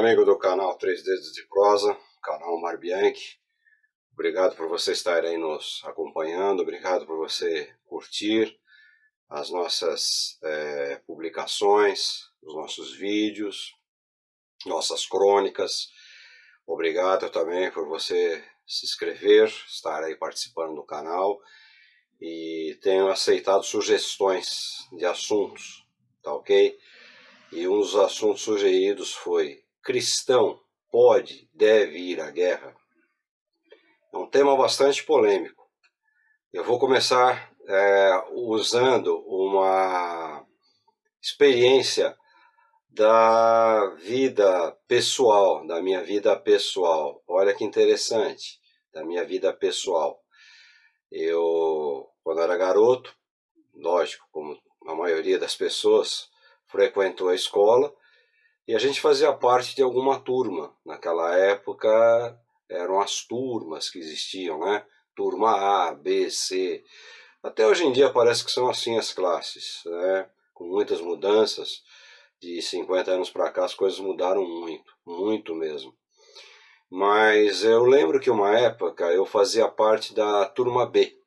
amigo do canal Três Dedos de Prosa, canal Mar Bianchi. Obrigado por você estar aí nos acompanhando, obrigado por você curtir as nossas publicações, os nossos vídeos, nossas crônicas. Obrigado também por você se inscrever, estar aí participando do canal, e tenho aceitado sugestões de assuntos, tá ok? E um dos assuntos sugeridos foi: cristão deve ir à guerra? É um tema bastante polêmico. Eu vou começar usando uma experiência da vida pessoal, da minha vida pessoal. Olha que interessante, da minha vida pessoal. Eu, quando era garoto, lógico, como a maioria das pessoas, frequentou a escola, e a gente fazia parte de alguma turma. Naquela época eram as turmas que existiam, né? Turma A, B, C. Até hoje em dia parece que são assim as classes, né? Com muitas mudanças. De 50 anos para cá as coisas mudaram muito, muito mesmo. Mas eu lembro que uma época eu fazia parte da turma B.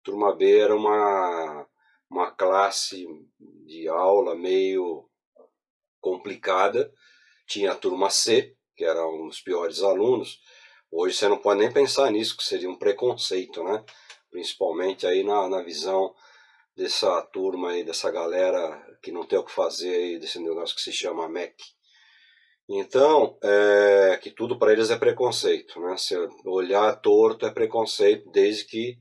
Turma B era uma classe de aula meio complicada. Tinha a turma C, que eram os piores alunos. Hoje você não pode nem pensar nisso, que seria um preconceito, né? Principalmente aí na visão dessa turma aí, dessa galera que não tem o que fazer aí, desse negócio que se chama MEC. Então, que tudo para eles é preconceito, né? Se olhar torto é preconceito, desde que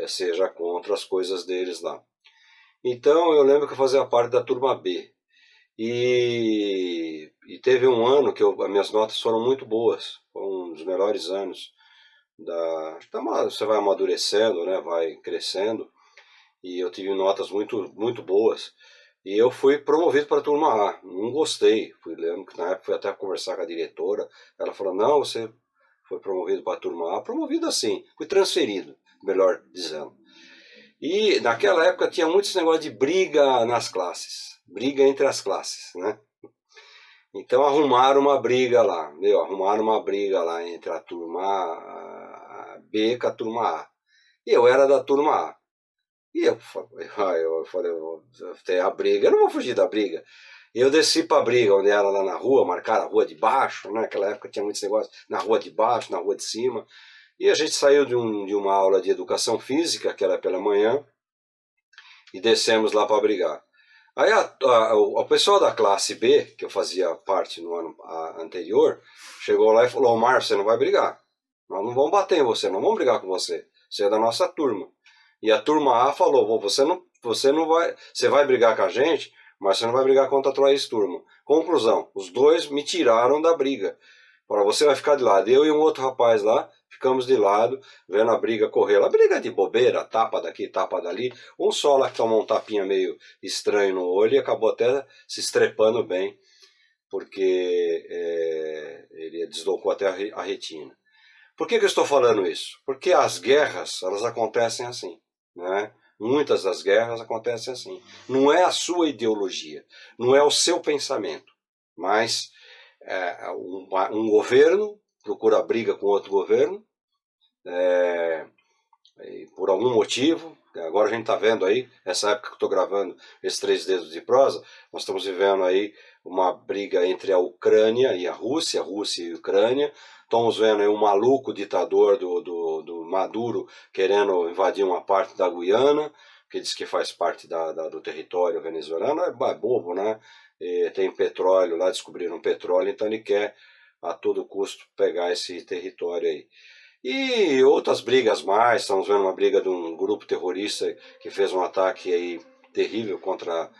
seja contra as coisas deles lá. Então, eu lembro que eu fazia parte da turma B. E teve um ano que as minhas notas foram muito boas, foram um dos melhores anos. Você vai amadurecendo, né? Vai crescendo, e eu tive notas muito, muito boas. E eu fui promovido para a turma A. Não gostei. Lembro que na época fui até conversar com a diretora. Ela falou: não, você foi promovido para a turma A. Promovido assim, fui transferido, melhor dizendo. E naquela época tinha muito esse negócio de briga nas classes, briga entre as classes, né? Então arrumaram uma briga lá, entre a turma B com a turma A. E eu era da turma A. E eu falei, tem a briga, eu não vou fugir da briga. Eu desci para a briga, onde era lá na rua, marcaram a rua de baixo, né? Naquela época tinha muitos negócios na rua de baixo, na rua de cima. E a gente saiu de uma aula de educação física, que era pela manhã, e descemos lá para brigar. Aí o pessoal da classe B, que eu fazia parte no ano anterior, chegou lá e falou: Omar, você não vai brigar. Nós não vamos bater em você, não vamos brigar com você. Você é da nossa turma. E a turma A falou: você não vai, você vai brigar com a gente, mas você não vai brigar contra a tua ex-turma. Conclusão, os dois me tiraram da briga. Falaram: você vai ficar de lado. Eu e um outro rapaz lá ficamos de lado, vendo a briga correr. A briga de bobeira, tapa daqui, tapa dali. Um só lá que tomou um tapinha meio estranho no olho e acabou até se estrepando bem, porque ele deslocou até a retina. Por que eu estou falando isso? Porque as guerras, elas acontecem assim, né? Muitas das guerras acontecem assim. Não é a sua ideologia, não é o seu pensamento, mas um governo procura briga com outro governo, por algum motivo. Agora a gente está vendo aí, essa época que eu estou gravando esses Três Dedos de Prosa, nós estamos vivendo aí uma briga entre a Ucrânia e a Rússia e a Ucrânia. Estamos vendo aí um maluco ditador do Maduro querendo invadir uma parte da Guiana, que diz que faz parte do território venezuelano. É bobo, né? Tem petróleo lá, descobriram petróleo, então ele quer a todo custo pegar esse território aí. E outras brigas mais, estamos vendo uma briga de um grupo terrorista que fez um ataque aí terrível contra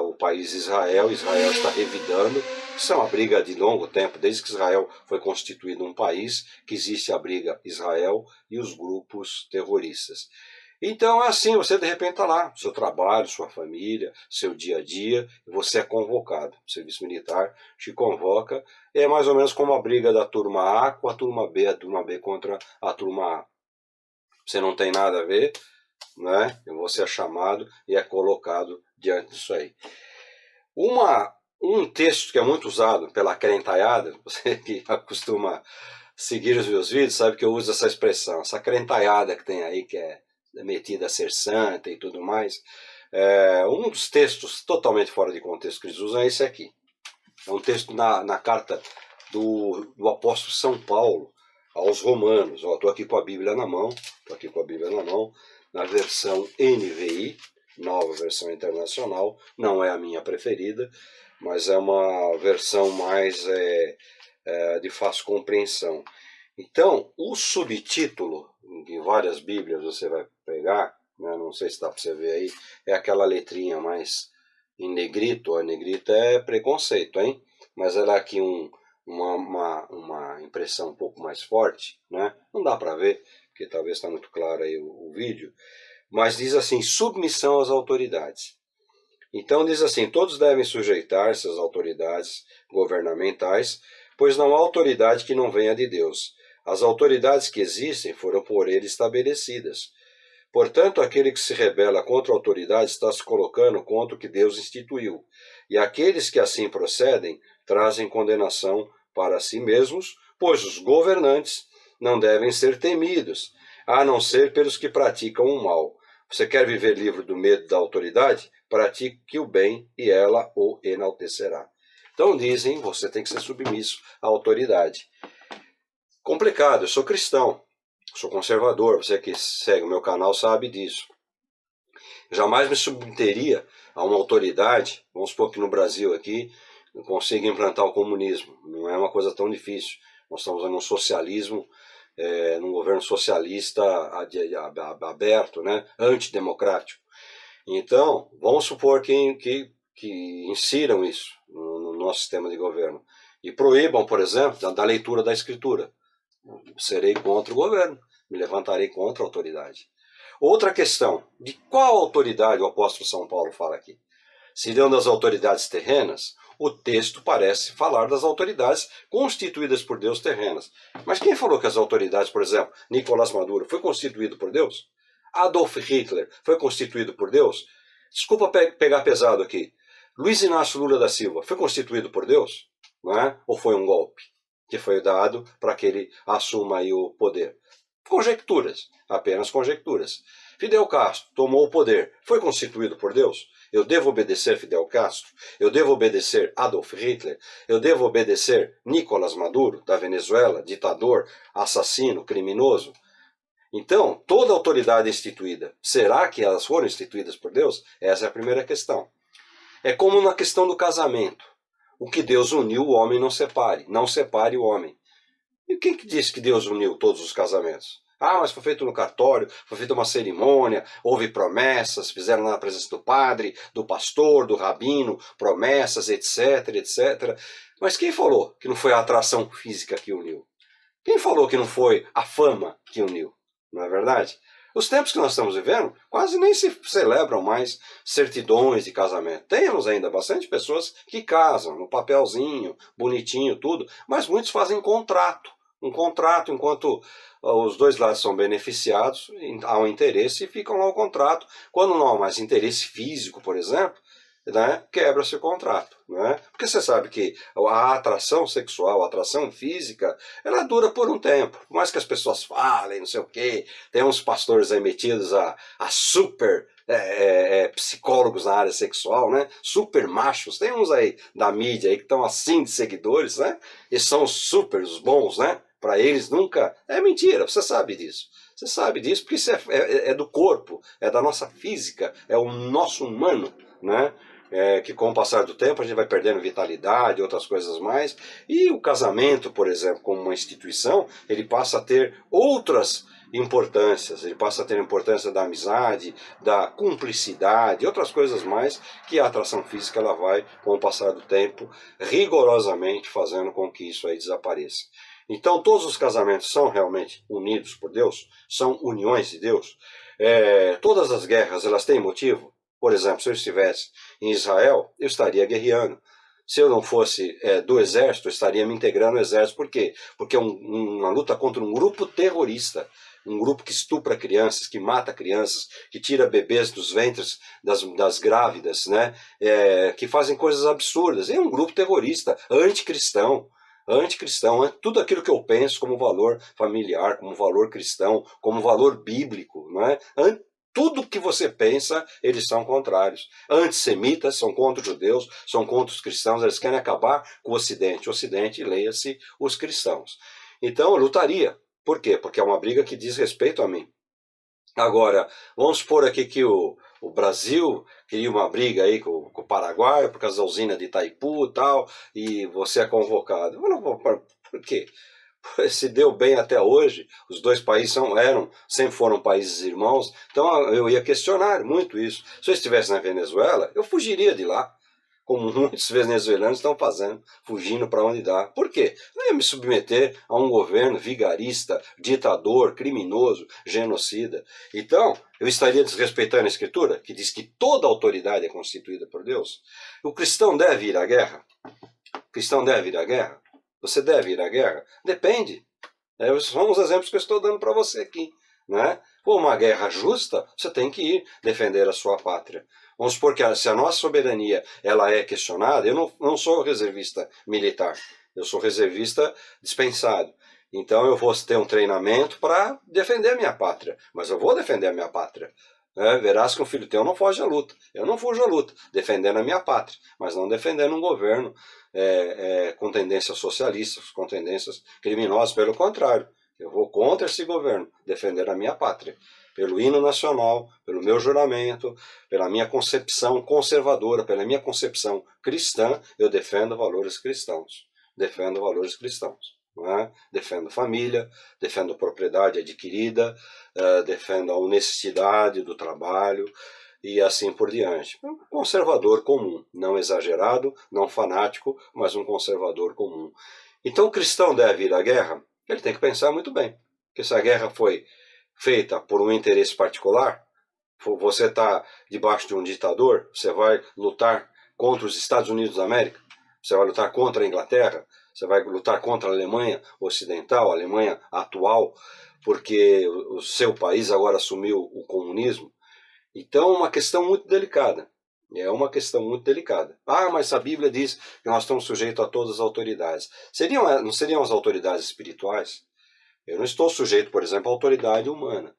o país Israel. Israel está revidando. Isso é uma briga de longo tempo, desde que Israel foi constituído um país, que existe a briga Israel e os grupos terroristas. Então é assim, você de repente está lá, seu trabalho, sua família, seu dia a dia, e você é convocado. O serviço militar te convoca, é mais ou menos como a briga da turma A com a turma B contra a turma A. Você não tem nada a ver, né? Você é chamado e é colocado diante disso aí. Uma Um texto que é muito usado pela crentaiada, você que costuma seguir os meus vídeos, sabe que eu uso essa expressão, essa crentaiada que tem aí, que é metida a ser santa e tudo mais. Um dos textos totalmente fora de contexto que eles usam é esse aqui. É um texto na carta do apóstolo São Paulo aos Romanos. Estou aqui com a Bíblia na mão, na versão NVI, nova versão internacional, não é a minha preferida, mas é uma versão mais de fácil compreensão. Então, o subtítulo, em várias Bíblias você vai pegar, né, não sei se dá para você ver aí, é aquela letrinha mais em negrito. A negrita é preconceito, hein? Mas ela é aqui uma impressão um pouco mais forte, né? Não dá para ver, porque talvez está muito claro aí o vídeo, mas diz assim, submissão às autoridades. Então diz assim, todos devem sujeitar-se às autoridades governamentais, pois não há autoridade que não venha de Deus. As autoridades que existem foram por ele estabelecidas. Portanto, aquele que se rebela contra a autoridade está se colocando contra o que Deus instituiu. E aqueles que assim procedem trazem condenação para si mesmos, pois os governantes não devem ser temidos, a não ser pelos que praticam o mal. Você quer viver livre do medo da autoridade? Pratique o bem e ela o enaltecerá. Então dizem, você tem que ser submisso à autoridade. Complicado, eu sou cristão, sou conservador, você que segue o meu canal sabe disso. Jamais me submeteria a uma autoridade, vamos supor que no Brasil aqui, consiga implantar o comunismo. Não é uma coisa tão difícil. Nós estamos num socialismo, num governo socialista aberto, né, antidemocrático. Então, vamos supor que insiram isso no nosso sistema de governo e proíbam, por exemplo, da leitura da Escritura. Serei contra o governo, me levantarei contra a autoridade. Outra questão, de qual autoridade o apóstolo São Paulo fala aqui? Se não das autoridades terrenas, o texto parece falar das autoridades constituídas por Deus terrenas. Mas quem falou que as autoridades, por exemplo, Nicolás Maduro, foi constituído por Deus? Adolf Hitler foi constituído por Deus? Desculpa pegar pesado aqui. Luiz Inácio Lula da Silva foi constituído por Deus? Não é? Ou foi um golpe que foi dado para que ele assuma aí o poder? Conjecturas, apenas conjecturas. Fidel Castro tomou o poder, foi constituído por Deus? Eu devo obedecer Fidel Castro? Eu devo obedecer Adolf Hitler? Eu devo obedecer Nicolás Maduro, da Venezuela, ditador, assassino, criminoso? Então, toda autoridade instituída, será que elas foram instituídas por Deus? Essa é a primeira questão. É como na questão do casamento. O que Deus uniu, o homem não separe. Não separe o homem. E quem que disse que Deus uniu todos os casamentos? Ah, mas foi feito no cartório, foi feita uma cerimônia, houve promessas, fizeram na presença do padre, do pastor, do rabino, promessas, etc, etc. Mas quem falou que não foi a atração física que uniu? Quem falou que não foi a fama que uniu? Não é verdade? Os tempos que nós estamos vivendo, quase nem se celebram mais certidões de casamento. Temos ainda bastante pessoas que casam no papelzinho, bonitinho, tudo, mas muitos fazem contrato. Um contrato, enquanto os dois lados são beneficiados, há um interesse e ficam lá o contrato. Quando não há mais interesse físico, por exemplo, né, quebra-se o contrato. Né? Porque você sabe que a atração sexual, a atração física, ela dura por um tempo. Por mais que as pessoas falem, não sei o quê, tem uns pastores aí metidos a super psicólogos na área sexual, né? Super machos, tem uns aí da mídia aí que estão assim de seguidores, né? E são super os bons, né? Para eles nunca... É mentira, você sabe disso. Você sabe disso porque isso é do corpo, é da nossa física, é o nosso humano, né? Que com o passar do tempo a gente vai perdendo vitalidade, outras coisas mais. E o casamento, por exemplo, como uma instituição, ele passa a ter outras importâncias. Ele passa a ter a importância da amizade, da cumplicidade, outras coisas mais, que a atração física ela vai, com o passar do tempo, rigorosamente fazendo com que isso aí desapareça. Então todos os casamentos são realmente unidos por Deus? São uniões de Deus? Todas as guerras elas têm motivo? Por exemplo, se eu estivesse em Israel, eu estaria guerreando. Se eu não fosse do exército, eu estaria me integrando ao exército. Por quê? Porque é uma luta contra um grupo terrorista. um grupo que estupra crianças, que mata crianças, que tira bebês dos ventres das grávidas, né? Que fazem coisas absurdas. É um grupo terrorista, anticristão. Anticristão, tudo aquilo que eu penso como valor familiar, como valor cristão, como valor bíblico, não é? Tudo que você pensa, eles são contrários. Antissemitas, são contra os judeus, são contra os cristãos, eles querem acabar com o Ocidente. O Ocidente, leia-se, os cristãos. Então, eu lutaria. Por quê? Porque é uma briga que diz respeito a mim. Agora, vamos supor aqui que o Brasil queria uma briga aí com o Paraguai por causa da usina de Itaipu e tal, e você é convocado. Eu não vou, por quê? Se deu bem até hoje, os dois países sempre foram países irmãos, então eu ia questionar muito isso. Se eu estivesse na Venezuela, eu fugiria de lá, como muitos venezuelanos estão fazendo, fugindo para onde dá. Por quê? Eu ia me submeter a um governo vigarista, ditador, criminoso, genocida. Então, eu estaria desrespeitando a Escritura, que diz que toda autoridade é constituída por Deus. O cristão deve ir à guerra? O cristão deve ir à guerra? Você deve ir à guerra? Depende. São os exemplos que eu estou dando para você aqui. Né? Por uma guerra justa, você tem que ir defender a sua pátria. Vamos supor que se a nossa soberania ela é questionada, eu não sou reservista militar, eu sou reservista dispensado. Então eu vou ter um treinamento para defender a minha pátria, mas eu vou defender a minha pátria. Verás que um filho teu não foge à luta. Eu não fujo à luta, defendendo a minha pátria, mas não defendendo um governo com tendências socialistas, com tendências criminosas. Pelo contrário, eu vou contra esse governo, defender a minha pátria. Pelo hino nacional, pelo meu juramento, pela minha concepção conservadora, pela minha concepção cristã, eu defendo valores cristãos. Defendo valores cristãos. Defendo família, defendo propriedade adquirida, defendo a honestidade do trabalho e assim por diante. Um conservador comum, não exagerado, não fanático, mas um conservador comum. Então o cristão deve ir à guerra? Ele tem que pensar muito bem, que essa guerra foi feita por um interesse particular. Você está debaixo de um ditador, você vai lutar contra os Estados Unidos da América, você vai lutar contra a Inglaterra, você vai lutar contra a Alemanha Ocidental, a Alemanha atual, porque o seu país agora assumiu o comunismo. Então é uma questão muito delicada. É uma questão muito delicada. Mas a Bíblia diz que nós estamos sujeitos a todas as autoridades. Não seriam as autoridades espirituais? Eu não estou sujeito, por exemplo, à autoridade humana.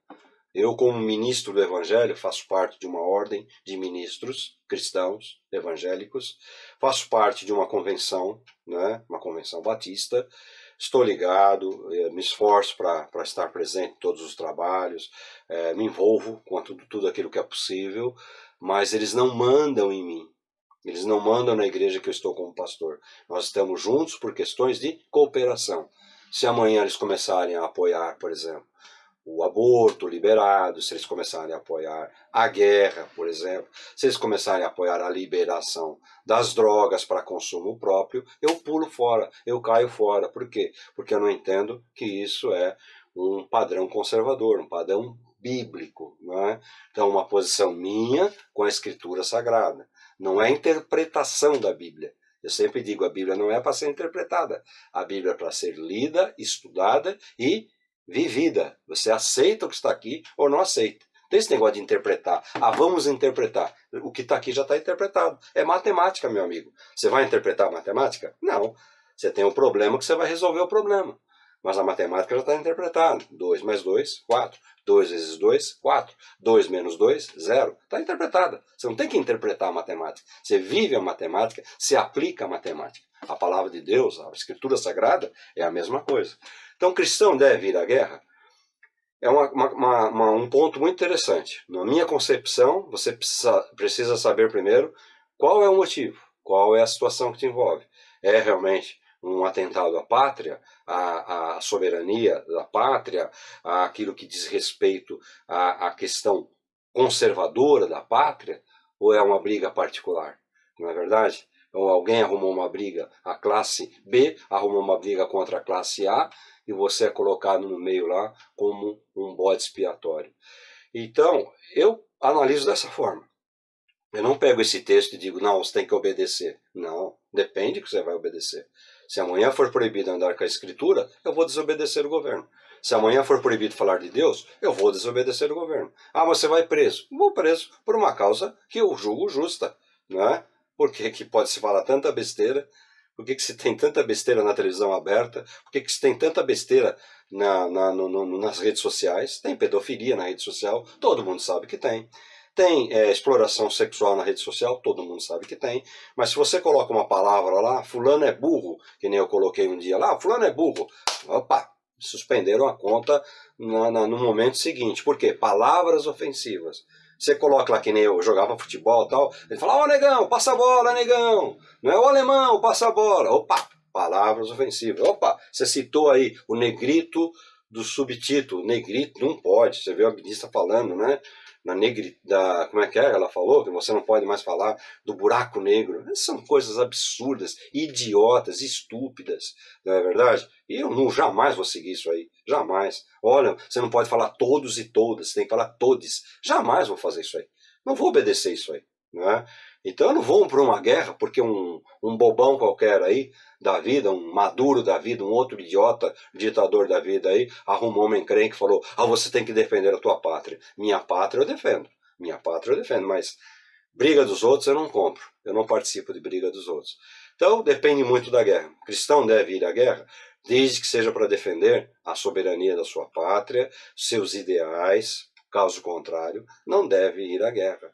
Eu, como ministro do Evangelho, faço parte de uma ordem de ministros cristãos evangélicos, faço parte de uma convenção, né, uma convenção batista, estou ligado, me esforço para estar presente em todos os trabalhos, me envolvo com tudo aquilo que é possível, mas eles não mandam em mim. Eles não mandam na igreja que eu estou como pastor. Nós estamos juntos por questões de cooperação. Se amanhã eles começarem a apoiar, por exemplo, o aborto liberado, se eles começarem a apoiar a guerra, por exemplo, se eles começarem a apoiar a liberação das drogas para consumo próprio, eu pulo fora, eu caio fora. Por quê? Porque eu não entendo que isso é um padrão conservador, um padrão bíblico. Não é? Então, uma posição minha com a Escritura Sagrada. Não é interpretação da Bíblia. Eu sempre digo, a Bíblia não é para ser interpretada. A Bíblia é para ser lida, estudada e vivida. Você aceita o que está aqui ou não aceita. Tem esse negócio de interpretar. Vamos interpretar. O que está aqui já está interpretado. É matemática, meu amigo. Você vai interpretar a matemática? Não. Você tem um problema que você vai resolver o problema. Mas a matemática já está interpretada. 2 mais 2, 4. 2 vezes 2, 4. 2 menos 2, 0. Está interpretada. Você não tem que interpretar a matemática. Você vive a matemática, se aplica a matemática. A palavra de Deus, a Escritura Sagrada, é a mesma coisa. Então, o cristão deve ir à guerra? É um ponto muito interessante. Na minha concepção, você precisa saber primeiro qual é o motivo, qual é a situação que te envolve. É realmente um atentado à pátria, à soberania da pátria, àquilo que diz respeito à questão conservadora da pátria, ou é uma briga particular? Não é verdade? Ou alguém arrumou uma briga, a classe B arrumou uma briga contra a classe A, e você é colocado no meio lá como um bode expiatório. Então, eu analiso dessa forma. Eu não pego esse texto e digo, não, você tem que obedecer. Não, depende que você vai obedecer. Se amanhã for proibido andar com a Escritura, eu vou desobedecer o governo. Se amanhã for proibido falar de Deus, eu vou desobedecer o governo. Ah, mas você vai preso. Vou preso por uma causa que eu julgo justa, né? Por que pode se falar tanta besteira? Por que se tem tanta besteira na televisão aberta? Por que se tem tanta besteira nas redes sociais? Tem pedofilia na rede social, todo mundo sabe que tem. Tem exploração sexual na rede social, todo mundo sabe que tem. Mas se você coloca uma palavra lá, fulano é burro, que nem eu coloquei um dia lá, fulano é burro. Opa, suspenderam a conta no momento seguinte. Por quê? Palavras ofensivas. Você coloca lá que nem eu jogava futebol e tal, ele fala, ó negão, passa a bola, negão. Não é o alemão, passa a bola. Opa, palavras ofensivas. Opa, você citou aí o negrito do subtítulo. Negrito não pode, você viu a ministra falando, né? Como é que é? Ela falou que você não pode mais falar do buraco negro. Essas são coisas absurdas, idiotas, estúpidas, não é verdade? E eu jamais vou seguir isso aí, jamais. Olha, você não pode falar todos e todas, você tem que falar todes. Jamais vou fazer isso aí. Não vou obedecer isso aí, né? Então eu não vou para uma guerra porque um bobão qualquer aí da vida, um Maduro da vida, um outro idiota, ditador da vida aí, arrumou uma encrenca e falou, você tem que defender a tua pátria. Minha pátria eu defendo. Minha pátria eu defendo, mas briga dos outros eu não compro. Eu não participo de briga dos outros. Então depende muito da guerra. O cristão deve ir à guerra desde que seja para defender a soberania da sua pátria, seus ideais. Caso contrário, não deve ir à guerra.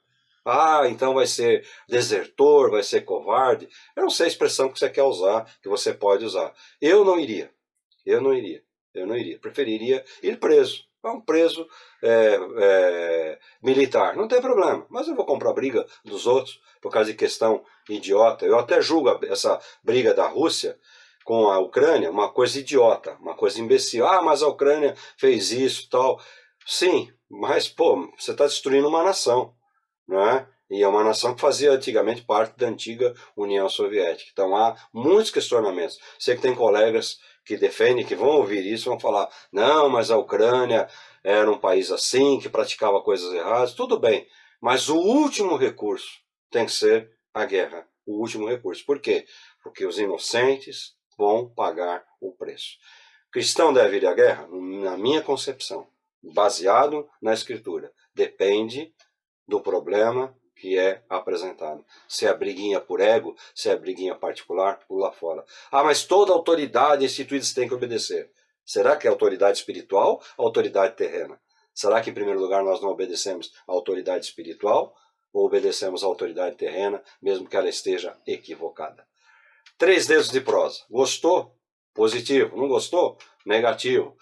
Então vai ser desertor, vai ser covarde. Eu não sei a expressão que você quer usar, que você pode usar. Eu não iria. Preferiria ir preso. Um preso militar. Não tem problema. Mas eu vou comprar briga dos outros por causa de questão idiota. Eu até julgo essa briga da Rússia com a Ucrânia uma coisa idiota, uma coisa imbecil. Mas a Ucrânia fez isso e tal. Sim, mas, você está destruindo uma nação. Não é? E é uma nação que fazia antigamente parte da antiga União Soviética. Então há muitos questionamentos. Sei que tem colegas que defendem, que vão ouvir isso, vão falar, não, mas a Ucrânia era um país assim, que praticava coisas erradas. Tudo bem, mas o último recurso tem que ser a guerra. O último recurso. Por quê? Porque os inocentes vão pagar o preço. O cristão deve ir à guerra? Na minha concepção, baseado na Escritura, depende do problema que é apresentado. Se é briguinha por ego, se é briguinha particular, pula fora. Mas toda autoridade instituída você tem que obedecer. Será que é autoridade espiritual ou autoridade terrena? Será que, em primeiro lugar, nós não obedecemos à autoridade espiritual ou obedecemos à autoridade terrena, mesmo que ela esteja equivocada? 3 dedos de prosa. Gostou? Positivo. Não gostou? Negativo.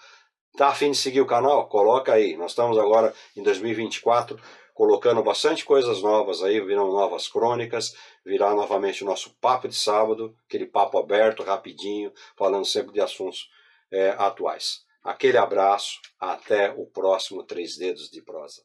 Tá a fim de seguir o canal? Coloca aí. Nós estamos agora em 2024, colocando bastante coisas novas aí, virão novas crônicas, virá novamente o nosso papo de sábado, aquele papo aberto, rapidinho, falando sempre de assuntos atuais. Aquele abraço, até o próximo 3 dedos de prosa.